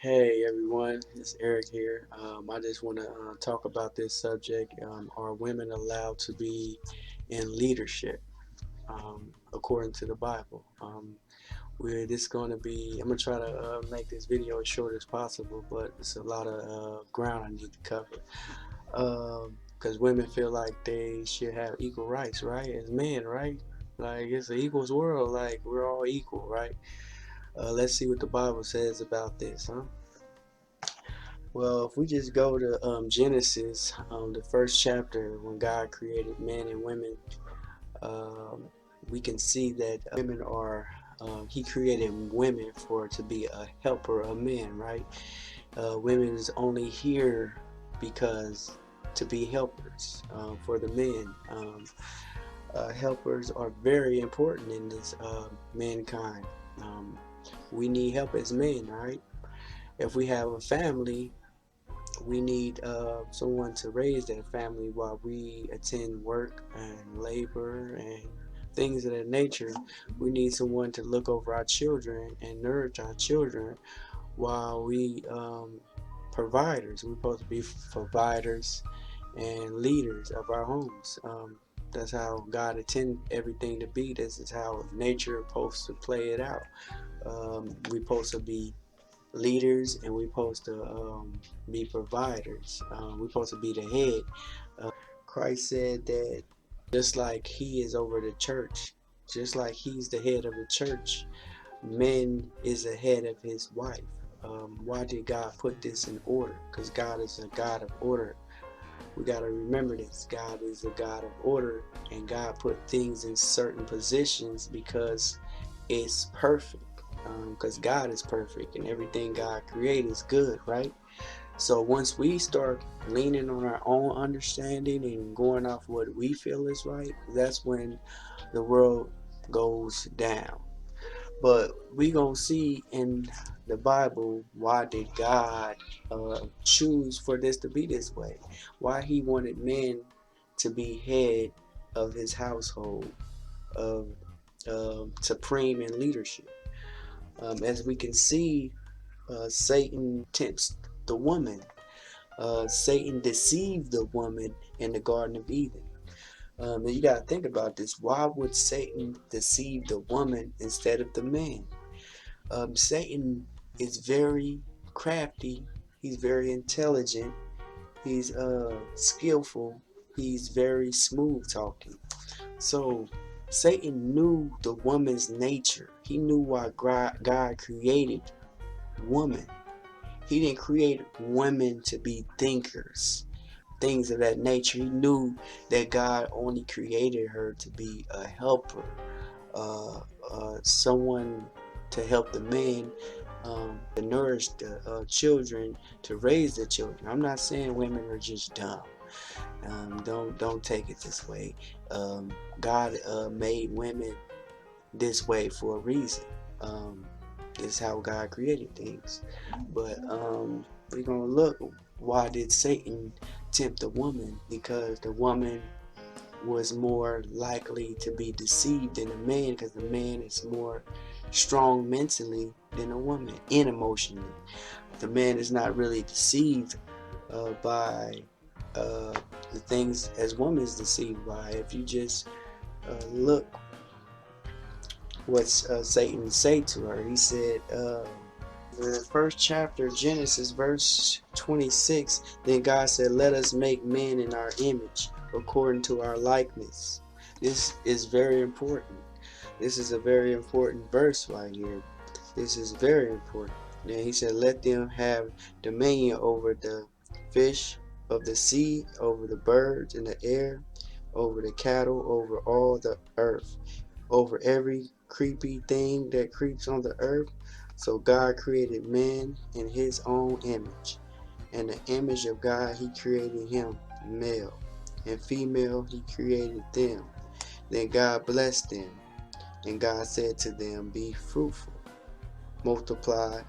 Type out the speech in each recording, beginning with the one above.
Hey everyone, it's Eric here. I just want to talk about this subject. Are women allowed to be in leadership according to the Bible? We're this going to be. I'm gonna try to make this video as short as possible, but it's a lot of ground I need to cover. Because women feel like they should have equal rights, right? As men, right? Like it's an equals world. Like we're all equal, right? Let's see what the Bible says about this, huh? Well, if we just go to Genesis, the first chapter, when God created men and women, um, we can see that women are, He created women for to be a helper of men, right? Women is only here because to be helpers for the men. Helpers are very important in this mankind. Um, we need help as men, right? If we have a family, we need someone to raise that family while we attend work and labor and things of that nature. We need someone to look over our children and nourish our children while we providers. We're supposed to be providers and leaders of our homes. That's how God intended everything to be. This is how nature is supposed to play it out. We're supposed to be leaders, and we're supposed to be providers. We're supposed to be the head. Christ said that just like He is over the church, just like He's the head of the church, man is the head of his wife. Why did God put this in order? Because God is a God of order. We got to remember this. God is a God of order, and God put things in certain positions because it's perfect. Because God is perfect, and everything God created is good, right? So once we start leaning on our own understanding and going off what we feel is right, that's when the world goes down. But we gonna see in the Bible, why did God choose for this to be this way? Why He wanted men to be head of His household, of supreme in leadership. As we can see, Satan tempts the woman. Satan deceived the woman in the Garden of Eden. And you got to think about this. Why would Satan deceive the woman instead of the man? Satan is very crafty. He's very intelligent. He's skillful. He's very smooth talking. So Satan knew the woman's nature. He knew why God created woman. He didn't create women to be thinkers, things of that nature. He knew that God only created her to be a helper, someone to help the man, to nourish the children, to raise the children. I'm not saying women are just dumb. Don't take it this way. God made women this way for a reason. Um, this is how God created things. But we're gonna look. Why did Satan tempt the woman? Because the woman was more likely to be deceived than a man, because the man is more strong mentally than a woman and emotionally. The man is not really deceived by the things as woman is deceived by. If you just look what Satan say to her, he said, the first chapter, Genesis, verse 26, then God said, let us make man in our image, according to our likeness. This is very important. This is a very important verse right here. This is very important. Then he said, let them have dominion over the fish of the sea, over the birds in the air, over the cattle, over all the earth, over every creepy thing that creeps on the earth. So God created man in His own image. In the image of God He created him, male and female He created them. Then God blessed them, and God said to them, be fruitful, multiply.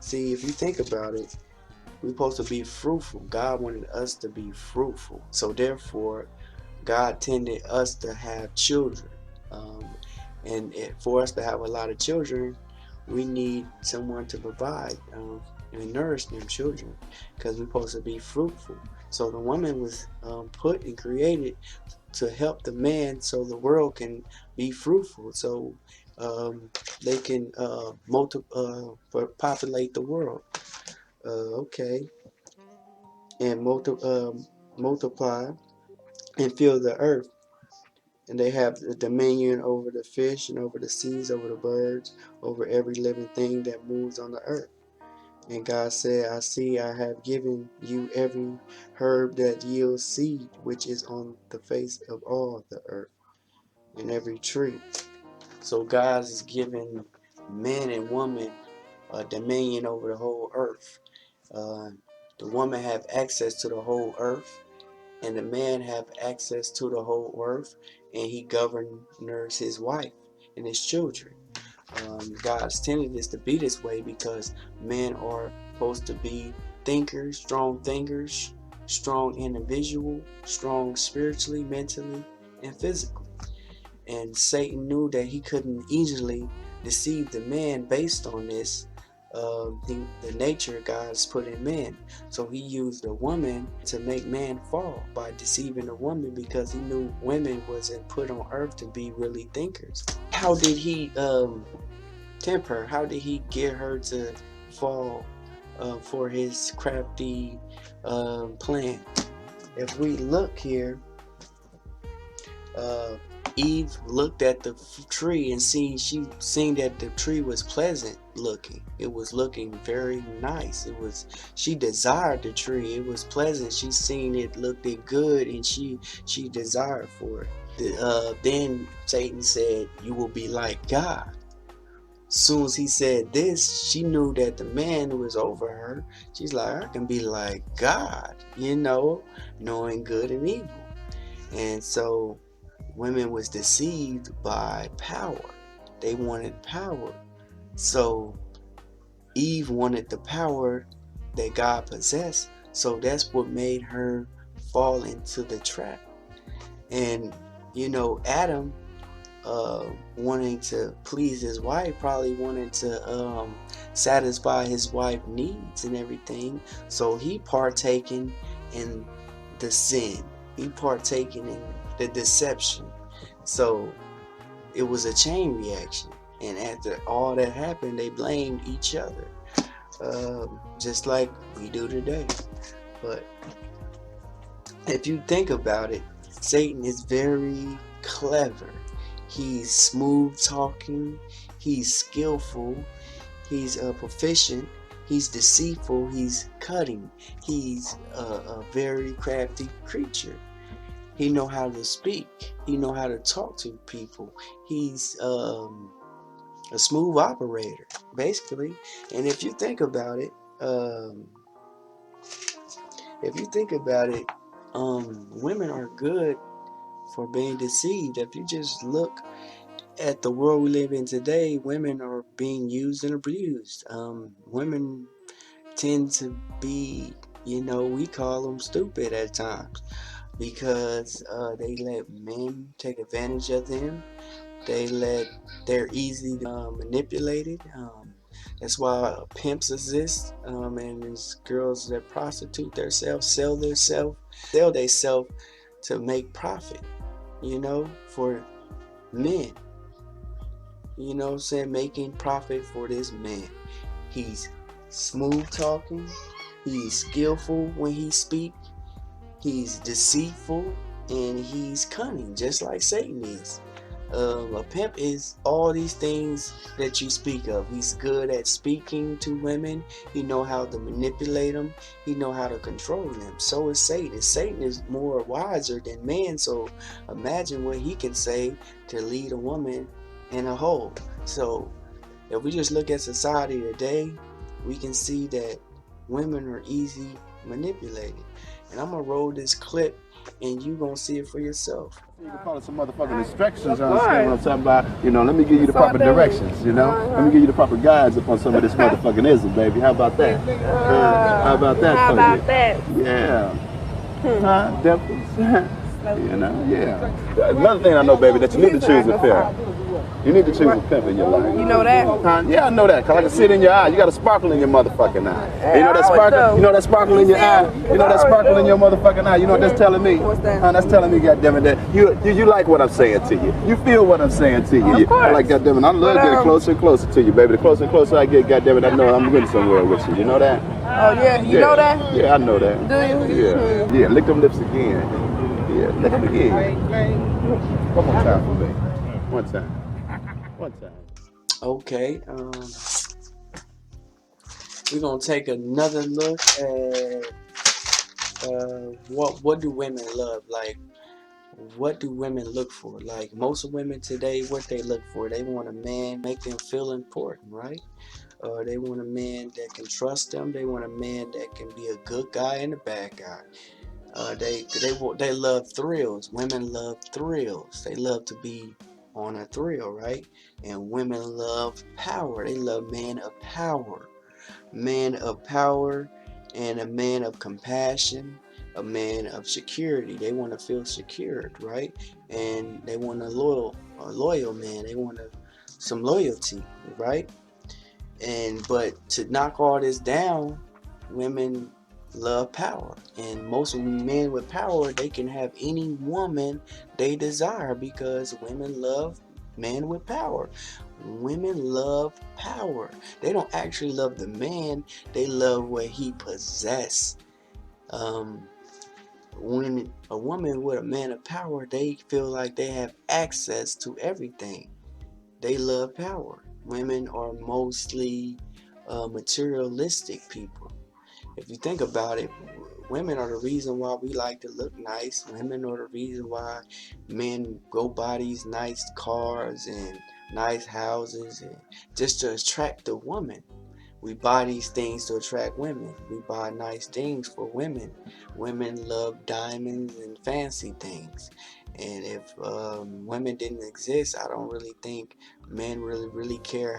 See, if you think about it, we're supposed to be fruitful. God wanted us to be fruitful. So therefore, God tended us to have children. Um, and for us to have a lot of children, we need someone to provide. and nourish them children, because we're supposed to be fruitful. So the woman was put and created to help the man, so the world can be fruitful, so they can populate the world. Okay, and multiply and fill the earth. And they have the dominion over the fish and over the seas, over the birds, over every living thing that moves on the earth. And God said, I see I have given you every herb that yields seed, which is on the face of all the earth, and every tree. So God is giving man and woman a dominion over the whole earth. The woman have access to the whole earth, and the man have access to the whole earth, and he governs his wife and his children. God's intended this to be this way because men are supposed to be thinkers, strong individual, strong spiritually, mentally, and physically. And Satan knew that he couldn't easily deceive the man based on this, the nature God has put in man. So he used a woman to make man fall by deceiving a woman, because he knew women wasn't put on earth to be really thinkers. How did he tempt her? How did he get her to fall for his crafty plan? If we look here, Eve looked at the tree and she seen that the tree was pleasant looking. It was looking very nice. She desired the tree. It was pleasant. She seen it looked good, and she desired for it. Then Satan said, "You will be like God." Soon as he said this, she knew that the man was over her. She's like, I can be like God, knowing good and evil. And so women was deceived by power. They wanted power. So Eve wanted the power that God possessed. So that's what made her fall into the trap. And Adam, wanting to please his wife, probably wanted to satisfy his wife's needs and everything. So he partaken in the sin. He partaken in the deception. So it was a chain reaction. And after all that happened, they blamed each other, just like we do today. But if you think about it, Satan is very clever. He's smooth talking, he's skillful, he's proficient, he's deceitful, he's cutting, he's a very crafty creature. He know how to speak, he know how to talk to people. He's a smooth operator, basically. And if you think about it, women are good for being deceived. If you just look at the world we live in today, women are being used and abused. Women tend to be, we call them stupid at times, because they let men take advantage of them. They're easily manipulated. That's why pimps exist, and there's girls that prostitute themselves, sell themselves to make profit, for men. Making profit for this man. He's smooth talking, he's skillful when he speaks, he's deceitful, and he's cunning, just like Satan is. A pimp is all these things that you speak of. He's good at speaking to women. He know how to manipulate them. He know how to control them. So is Satan. Satan is more wiser than man. So imagine what he can say to lead a woman in a hole. So if we just look at society today, we can see that women are easy manipulated. And I'm gonna roll this clip, and you gonna see it for yourself. You can follow some motherfucking instructions, understand what I'm talking about? Let me give you the proper directions, Let me give you the proper guides upon some of this motherfucking ism, baby. How about that? How about that How for about you? that? Yeah. Dimples. Yeah. Another thing I know, baby, that you need to choose a pair. You need to choose a pimp in your life. You know that? Huh? Yeah, I know that, because I can see it in your eye. You got a sparkle in your motherfucking eye. Hey, You know that I always sparkle? do. You know that sparkle in your eye? You know that sparkle in your motherfucking eye? You know what that's telling me? What's that? Huh, that's telling me, goddammit, that you like what I'm saying to you. You feel what I'm saying to you. Of course. I like, goddammit, I love getting closer and closer to you, baby. The closer and closer I get, goddammit, I know I'm getting somewhere with you. You know that? Oh, yeah. You know that? Yeah, I know that. Do you? Yeah. Yeah, lick them lips again. Yeah, lick them again. One more time for me. One time. One time. Okay, we're gonna take another look at what do women love? Like, what do women look for? Like, most women today, what they look for, they want a man make them feel important, right? Or they want a man that can trust them. They want a man that can be a good guy and a bad guy. They love thrills. Women love thrills. They love to be on a thrill, right? And women love power. They love men of power. Man of power and a man of compassion, a man of security. They want to feel secured, right? And they want a loyal man. They want some loyalty, right? But to knock all this down, women love power, and most men with power, they can have any woman they desire because women love men with power. Women love power. They don't actually love the man, they love what he possesses. When a woman with a man of power, they feel like they have access to everything. They love power. Women are mostly materialistic people. If you think about it, women are the reason why we like to look nice. Women are the reason why men go buy these nice cars and nice houses, and just to attract the woman. We buy these things to attract women. We buy nice things for women. Women love diamonds and fancy things. And if women didn't exist, I don't really think men really care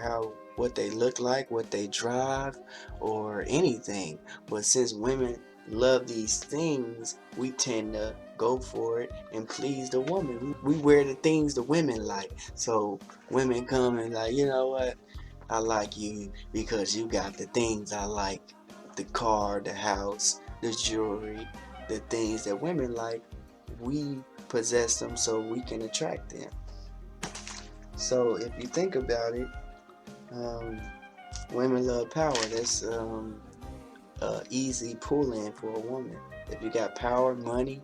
what they look like, what they drive, or anything. But since women love these things, we tend to go for it and please the woman. We wear the things the women like. So women come and like, you know what? I like you because you got the things I like. The car, the house, the jewelry, the things that women like. We possess them so we can attract them. So if you think about it, women love power. That's easy pull-in for a woman. If you got power, money,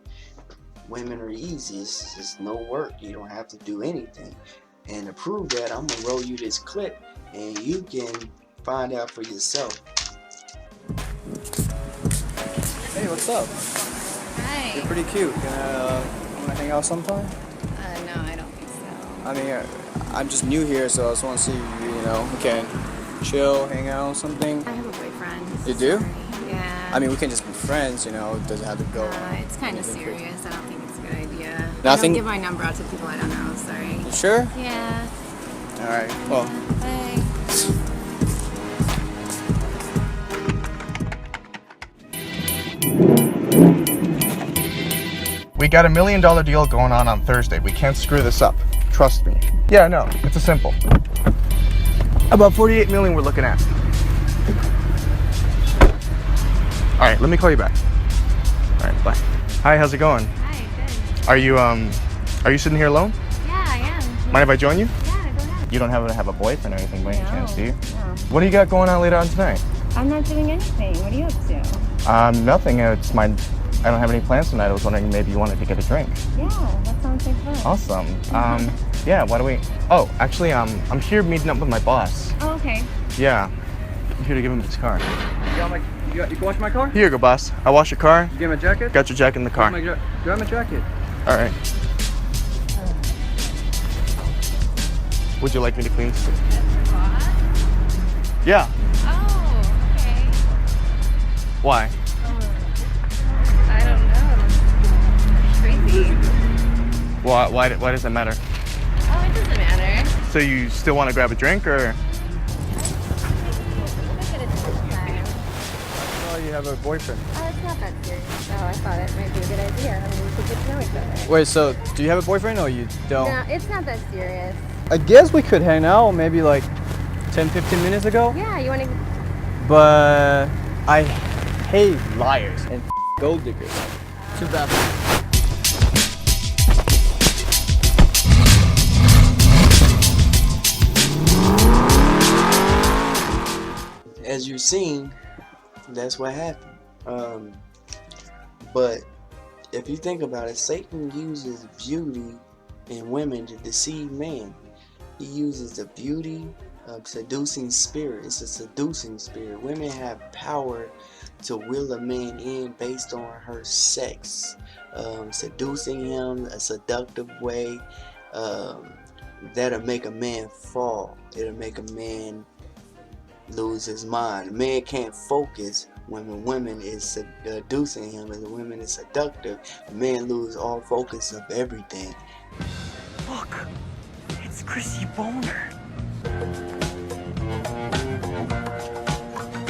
women are easy. It's just no work. You don't have to do anything. And to prove that, I'm gonna roll you this clip and you can find out for yourself. Hey, what's up? Hi. You're pretty cute. Wanna hang out sometime? No, I don't think so. I mean, I'm just new here, so I just want to see we can chill, hang out, something. I have a boyfriend. You do? Sorry. Yeah. I mean, we can just be friends, it doesn't have to go. It's kind of serious. I don't think it's a good idea. Nothing? I don't give my number out to people I don't know. Sorry. You sure? Yeah. All right. Well. Bye. We got $1 million deal going on Thursday. We can't screw this up. Trust me. Yeah, no, it's a simple. About 48 million we're looking at. All right, let me call you back. All right, bye. Hi, how's it going? Hi. Good. Are you sitting here alone? Yeah, I am. Mind if I join you? Yeah, go ahead. You don't have a boyfriend or anything by any chance, do you? No. What do you got going on later on tonight? I'm not doing anything. What are you up to? Nothing. I don't have any plans tonight. I was wondering maybe you wanted to get a drink. Yeah, that sounds like fun. Awesome. Yeah, why don't we... Oh, actually, I'm here meeting up with my boss. Oh, okay. Yeah. I'm here to give him his car. You can wash my car? Here you go, boss. I wash your car. You get my jacket? Got your jacket in the car. Grab my jacket. All right. Would you like me to clean this? Yeah. Oh, okay. Why? I don't know. Crazy. Why does that matter? Oh, it doesn't matter. So you still want to grab a drink, or? Oh, you have a boyfriend. Oh, it's not that serious. Oh, I thought it might be a good idea. I mean, we could get to know each other. Wait, so do you have a boyfriend or you don't? No, it's not that serious. I guess we could hang out maybe like 10-15 minutes ago. Yeah, you want to? But I hate liars and gold diggers. Too bad. As you've seen, that's what happened. But if you think about it, Satan uses beauty in women to deceive man. He uses the beauty of seducing spirit. It's a seducing spirit. Women have power to will a man in based on her sex, seducing him a seductive way. That'll make a man fall. It'll make a man lose his mind. A man can't focus when a woman is seducing him, and the woman is seductive. A man lose all focus of everything. Look, it's Chrissy Boner.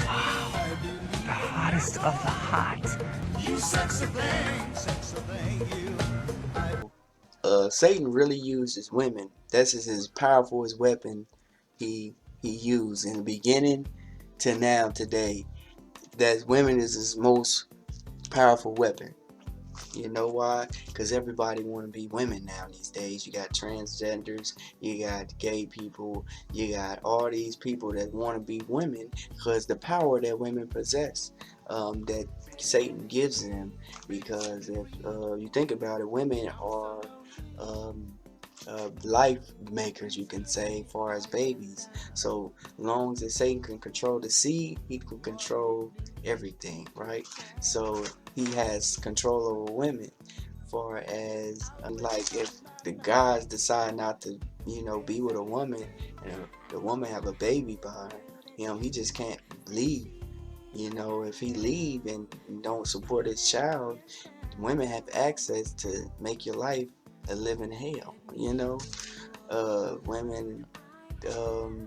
Wow, the hottest of the hot. You sexy thing, you. Satan really uses women. That's his powerful weapon. He used in the beginning to now today. That women is his most powerful weapon. You know why? Because everybody want to be women now these days. You got transgenders, you got gay people, you got all these people that want to be women because the power that women possess, that Satan gives them. Because if you think about it, women are life makers, you can say, as far as babies. So long as Satan can control the seed, he can control everything, right? So he has control over women. Far as like if the guys decide not to, be with a woman, and the woman have a baby behind him, he just can't leave. If he leave and don't support his child, women have access to make your life a living hell. Women,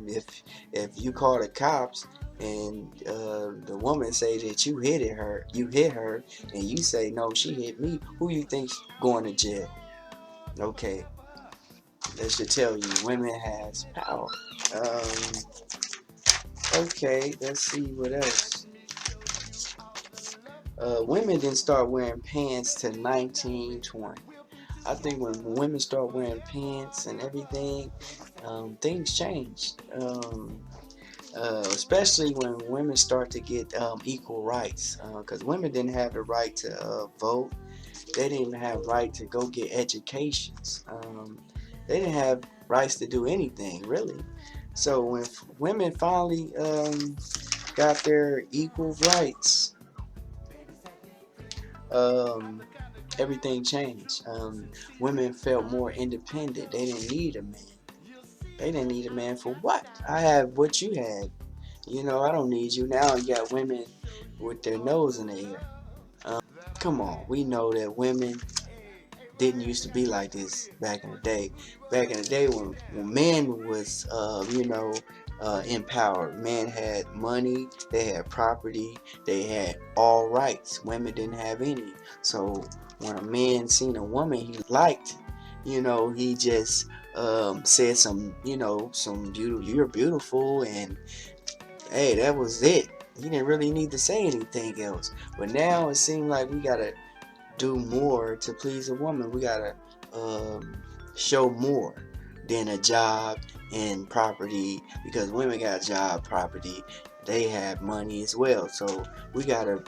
if you call the cops and the woman say that you hit her, and you say no, she hit me, who you think's going to jail? Okay, that should tell you women has power. Okay, let's see what else. Women didn't start wearing pants till 1920. I think when women start wearing pants and everything, things changed. Especially when women start to get equal rights, because women didn't have the right to vote. They didn't even have right to go get educations. They didn't have rights to do anything, really. So when women finally got their equal rights, everything changed. Women felt more independent. They didn't need a man. They didn't need a man for what? I have what you had. I don't need you. Now you got women with their nose in the air. Come on, we know that women didn't used to be like this back in the day. Back in the day when men was, empowered. Men had money, they had property, they had all rights. Women didn't have any. So when a man seen a woman he liked, he just said some beautiful, you're beautiful, and hey, that was it. He didn't really need to say anything else. But now it seems like we gotta do more to please a woman. We gotta show more than a job and property, because women got job, property, they have money as well. So we gotta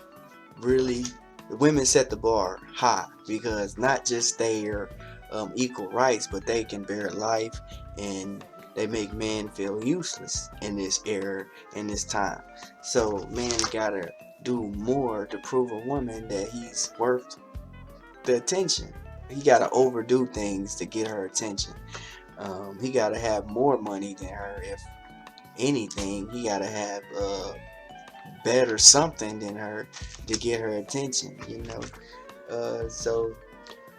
really, the women set the bar high, because not just their equal rights, but they can bear life, and they make men feel useless in this era, in this time. So men gotta do more to prove a woman that he's worth the attention. He gotta overdo things to get her attention. He gotta have more money than her. If anything, he gotta have better something than her to get her attention. So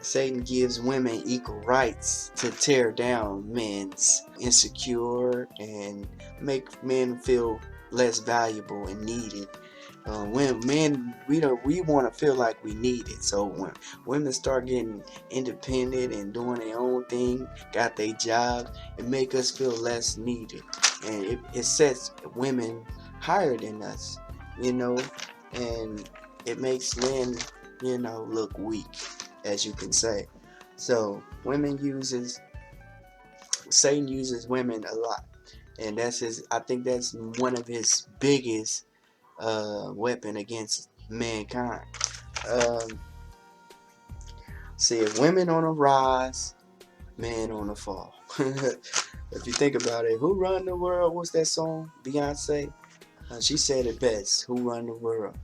Satan gives women equal rights to tear down men's insecure and make men feel less valuable and needed. When men, we want to feel like we need it. So when women start getting independent and doing their own thing, got their jobs, it make us feel less needed, and it sets women higher than us, you know, and it makes men, look weak, as you can say. So Satan uses women a lot, and I think that's one of his biggest weapon against mankind. Um, See, if women on a rise, men on a fall. If you think about it, who run the world? What's that song? Beyonce. She said it best. Who run the world?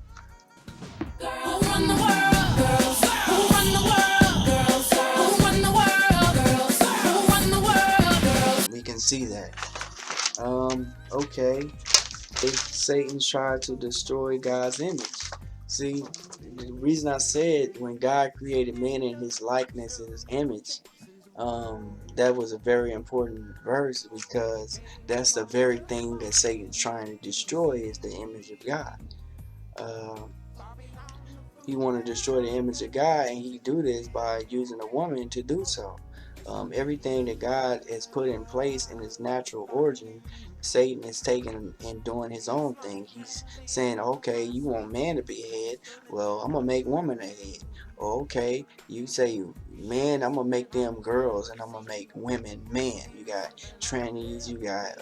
Who run the world, girls? Who run the world, girls? Who run the world, girls? Who run the world, girls? We can see that. Okay. If Satan tried to destroy God's image. See, the reason I said when God created man in his likeness and his image, that was a very important verse, because that's the very thing that Satan's trying to destroy, is the image of God. He want to destroy the image of God, and he do this by using a woman to do so. Everything that God has put in place in his natural origin, Satan is taking and doing his own thing. He's saying, okay, you want man to be head, well, I'm gonna make woman a head. Or, okay, you say man, I'm gonna make them girls, and I'm gonna make women men. You got trannies, you got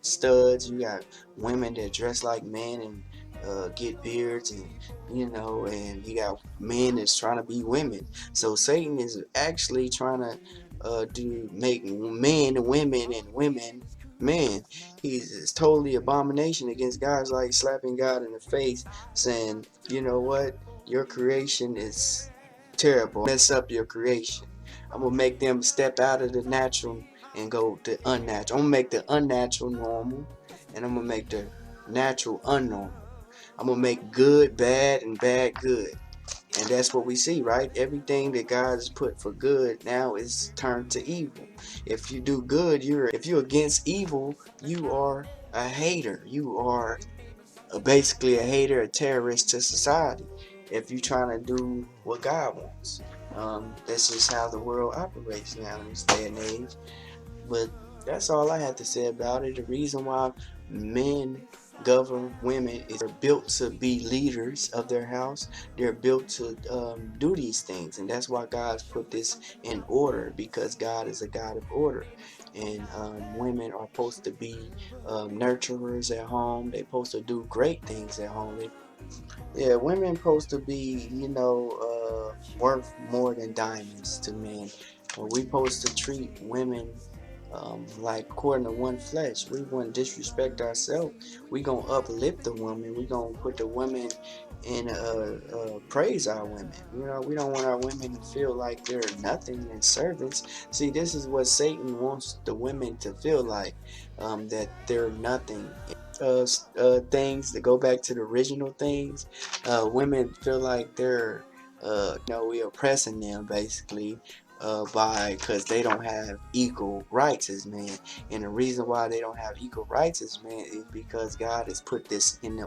studs, you got women that dress like men and get beards, and and you got men that's trying to be women. So Satan is actually trying to make men women and women men. It's totally abomination against God. It's like slapping God in the face, saying, you know what, your creation is terrible. Mess up your creation. I'm gonna make them step out of the natural and go to unnatural. I'm gonna make the unnatural normal, and I'm gonna make the natural unnormal. I'm gonna make good bad and bad good. And that's what we see, right? Everything that God has put for good now is turned to evil. If you do good, if you're against evil, you are a hater. You are basically a hater, a terrorist to society. If you're trying to do what God wants, this is how the world operates now in this day and age. But that's all I have to say about it. The reason why men govern women is they're built to be leaders of their house. They're built to do these things, and that's why God's put this in order, because God is a God of order. And women are supposed to be nurturers at home. They're supposed to do great things at home. Yeah, women supposed to be, worth more than diamonds to men. We supposed to treat women like according to one flesh. We wouldn't disrespect ourselves. We gonna uplift the woman. We gonna put the women in praise our women. We don't want our women to feel like they're nothing and servants. See, this is what Satan wants the women to feel like, that they're nothing. Things that go back to the original things, women feel like they're we oppressing them basically, because they don't have equal rights as men. And the reason why they don't have equal rights as men is because God has put this in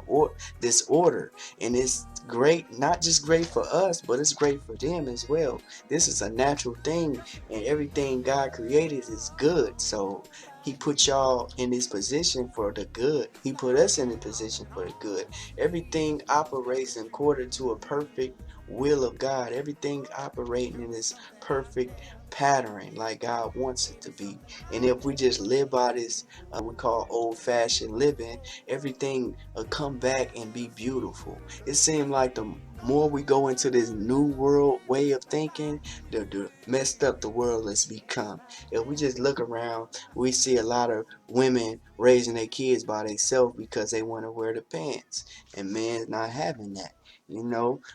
this order, and it's great, not just great for us, but it's great for them as well. This is a natural thing, and everything God created is good. So he put y'all in this position for the good. He put us in a position for the good. Everything operates according to a perfect will of God. Everything operating in this perfect pattern like God wants it to be. And if we just live by this, we call old-fashioned living, everything will come back and be beautiful. It seems like the more we go into this new world way of thinking, the messed up the world has become. If we just look around, we see a lot of women raising their kids by themselves because they want to wear the pants, and men's not having that.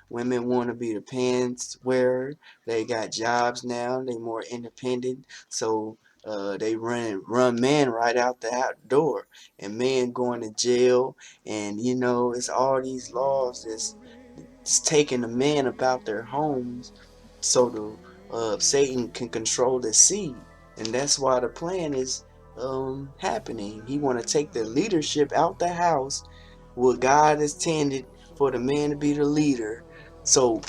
Women want to be the pants wearer. They got jobs now. They more independent. So they run men right out the door, and men going to jail. And it's all these laws that's taking the men about their homes, so Satan can control the seed. And that's why the plan is happening. He want to take the leadership out the house, what God has intended for the man to be the leader, so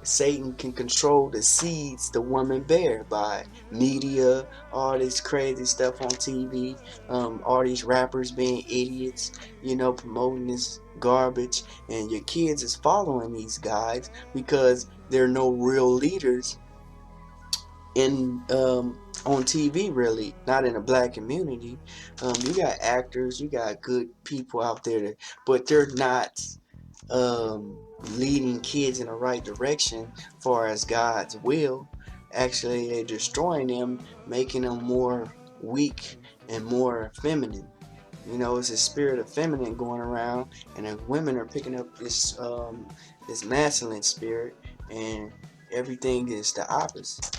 Satan can control the seeds the woman bear by media, all this crazy stuff on TV, all these rappers being idiots, promoting this garbage, and your kids is following these guys because there are no real leaders in on TV, really, not in the black community. You got actors, you got good people out there, but they're not leading kids in the right direction far as God's will. Actually, they're destroying them, making them more weak and more feminine. It's a spirit of feminine going around, and the women are picking up this masculine spirit, and everything is the opposite.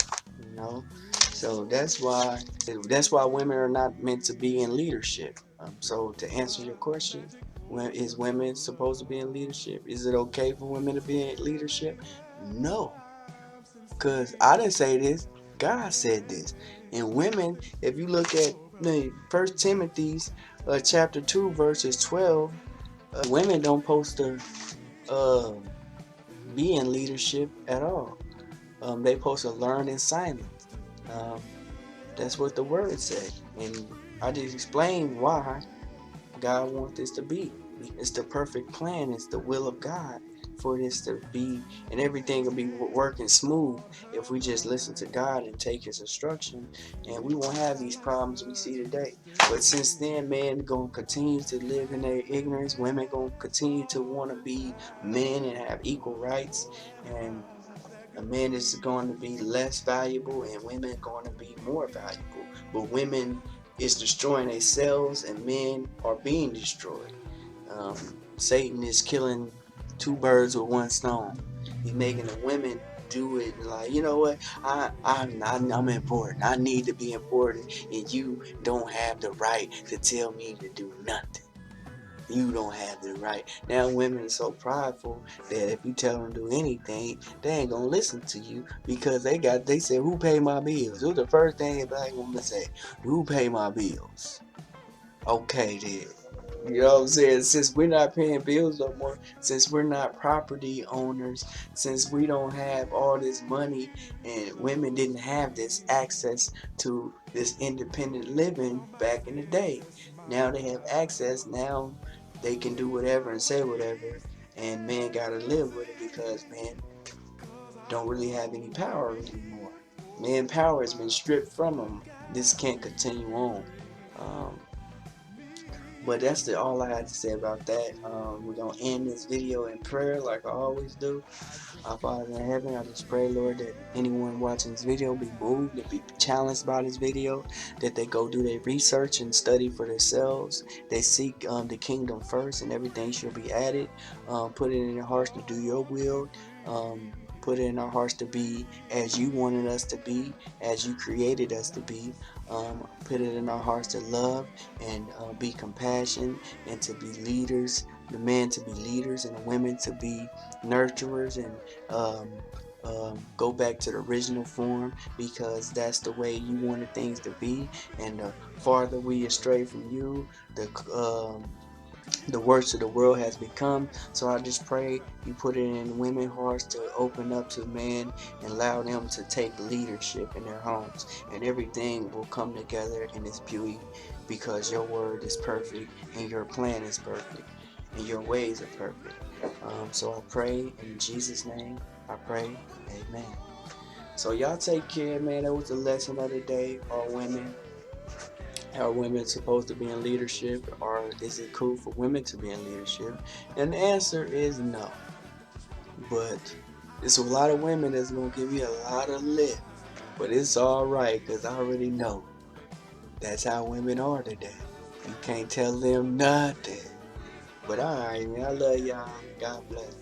So that's why women are not meant to be in leadership. So to answer your question, is women supposed to be in leadership? Is it okay for women to be in leadership? No, because I didn't say this. God said this. And women, if you look at 1 Timothy chapter 2 verses 12, women don't supposed to be in leadership at all. They supposed to learn in silence. That's what the word said, and I just explained why God wants this to be. It's the perfect plan. It's the will of God for this to be, and everything will be working smooth if we just listen to God and take His instruction, and we won't have these problems we see today. But since then, men gonna continue to live in their ignorance. Women gonna continue to want to be men and have equal rights, and a man is going to be less valuable and women are going to be more valuable. But women is destroying themselves and men are being destroyed. Satan is killing two birds with one stone. He's making the women do it like, you know what, I'm important. I need to be important, and you don't have the right to tell me to do nothing. You don't have the right. Now women are so prideful that if you tell them to do anything, they ain't gonna listen to you because they say, who pay my bills? It was the first thing a black woman say, who pay my bills? Okay then. You know what I'm saying? Since we're not paying bills no more, since we're not property owners, since we don't have all this money, and women didn't have this access to this independent living back in the day. Now they have access. Now they can do whatever and say whatever, and men gotta live with it because men don't really have any power anymore. Man power has been stripped from them. This can't continue on. But that's all I had to say about that. We're going to end this video in prayer like I always do. Our Father in heaven, I just pray, Lord, that anyone watching this video be moved, that be challenged by this video, that they go do their research and study for themselves. They seek the kingdom first, and everything shall be added. Put it in their hearts to do your will. Put it in our hearts to be as you wanted us to be, as you created us to be. Put it in our hearts to love and be compassionate, and to be leaders, the men to be leaders and the women to be nurturers, and go back to the original form, because that's the way you wanted things to be. And the farther we astray from you, the worst of the world has become. So I just pray you put it in women's hearts to open up to men and allow them to take leadership in their homes, and everything will come together in its beauty, because your word is perfect and your plan is perfect and your ways are perfect. So I pray in Jesus' name. I pray, amen. So y'all take care, man. That was the lesson of the day. Are women supposed to be in leadership, or is it cool for women to be in leadership? And the answer is no. But there's a lot of women that's going to give you a lot of lip. But it's alright, because I already know that's how women are today. You can't tell them nothing. But alright, man. I love y'all. God bless.